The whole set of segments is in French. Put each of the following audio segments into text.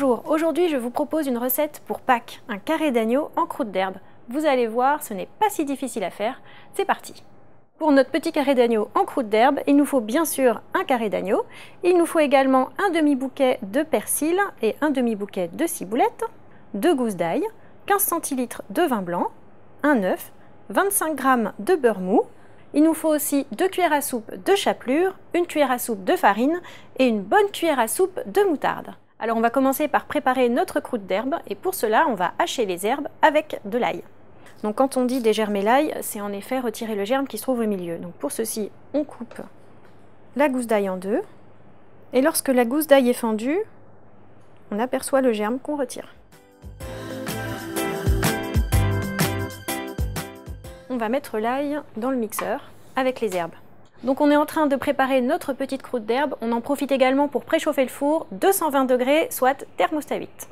Bonjour, aujourd'hui je vous propose une recette pour Pâques, un carré d'agneau en croûte d'herbe. Vous allez voir, ce n'est pas si difficile à faire, c'est parti. Pour notre petit carré d'agneau en croûte d'herbe, il nous faut bien sûr un carré d'agneau, il nous faut également un demi-bouquet de persil et un demi-bouquet de ciboulette, 2 gousses d'ail, 15 centilitres de vin blanc, un œuf, 25 g de beurre mou. Il nous faut aussi 2 cuillères à soupe de chapelure, 1 cuillère à soupe de farine et une bonne cuillère à soupe de moutarde. Alors on va commencer par préparer notre croûte d'herbe et pour cela on va hacher les herbes avec de l'ail. Donc quand on dit dégermer l'ail, c'est en effet retirer le germe qui se trouve au milieu. Donc pour ceci, on coupe la gousse d'ail en deux et lorsque la gousse d'ail est fendue, on aperçoit le germe qu'on retire. On va mettre l'ail dans le mixeur avec les herbes. Donc on est en train de préparer notre petite croûte d'herbe. On en profite également pour préchauffer le four, 220 degrés, soit thermostat 8.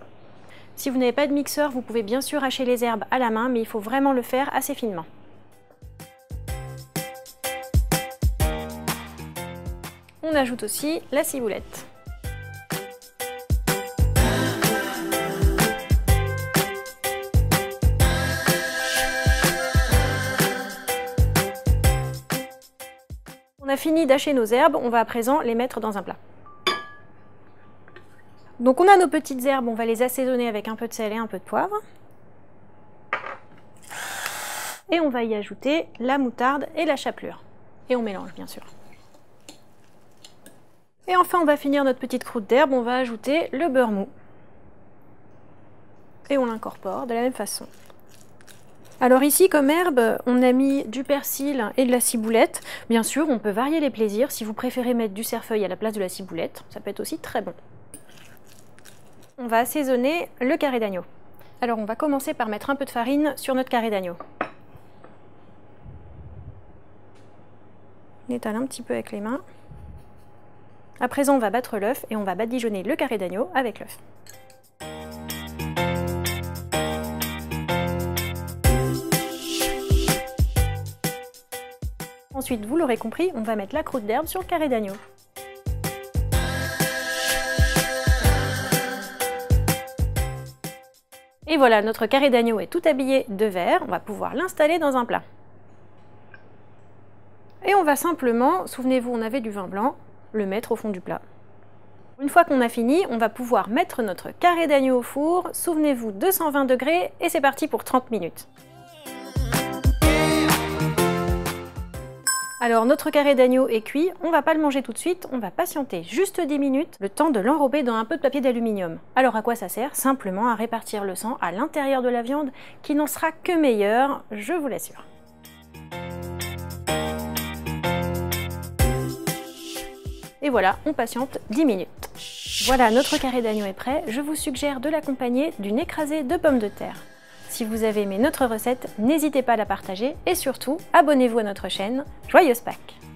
Si vous n'avez pas de mixeur, vous pouvez bien sûr hacher les herbes à la main, mais il faut vraiment le faire assez finement. On ajoute aussi la ciboulette. On a fini d'hacher nos herbes, on va à présent les mettre dans un plat. Donc on a nos petites herbes, on va les assaisonner avec un peu de sel et un peu de poivre. Et on va y ajouter la moutarde et la chapelure. Et on mélange bien sûr. Et enfin on va finir notre petite croûte d'herbe, on va ajouter le beurre mou. Et on l'incorpore de la même façon. Alors ici, comme herbe, on a mis du persil et de la ciboulette. Bien sûr, on peut varier les plaisirs. Si vous préférez mettre du cerfeuil à la place de la ciboulette, ça peut être aussi très bon. On va assaisonner le carré d'agneau. Alors on va commencer par mettre un peu de farine sur notre carré d'agneau. On étale un petit peu avec les mains. À présent, on va battre l'œuf et on va badigeonner le carré d'agneau avec l'œuf. Ensuite, vous l'aurez compris, on va mettre la croûte d'herbe sur le carré d'agneau. Et voilà, notre carré d'agneau est tout habillé de vert, on va pouvoir l'installer dans un plat. Et on va simplement, souvenez-vous, on avait du vin blanc, le mettre au fond du plat. Une fois qu'on a fini, on va pouvoir mettre notre carré d'agneau au four, souvenez-vous, 220 degrés, et c'est parti pour 30 minutes. Alors notre carré d'agneau est cuit, on va pas le manger tout de suite, on va patienter juste 10 minutes, le temps de l'enrober dans un peu de papier d'aluminium. Alors à quoi ça sert? Simplement à répartir le sang à l'intérieur de la viande qui n'en sera que meilleur, je vous l'assure. Et voilà, on patiente 10 minutes. Voilà, notre carré d'agneau est prêt, je vous suggère de l'accompagner d'une écrasée de pommes de terre. Si vous avez aimé notre recette, n'hésitez pas à la partager et surtout, abonnez-vous à notre chaîne. Joyeuses Pâques!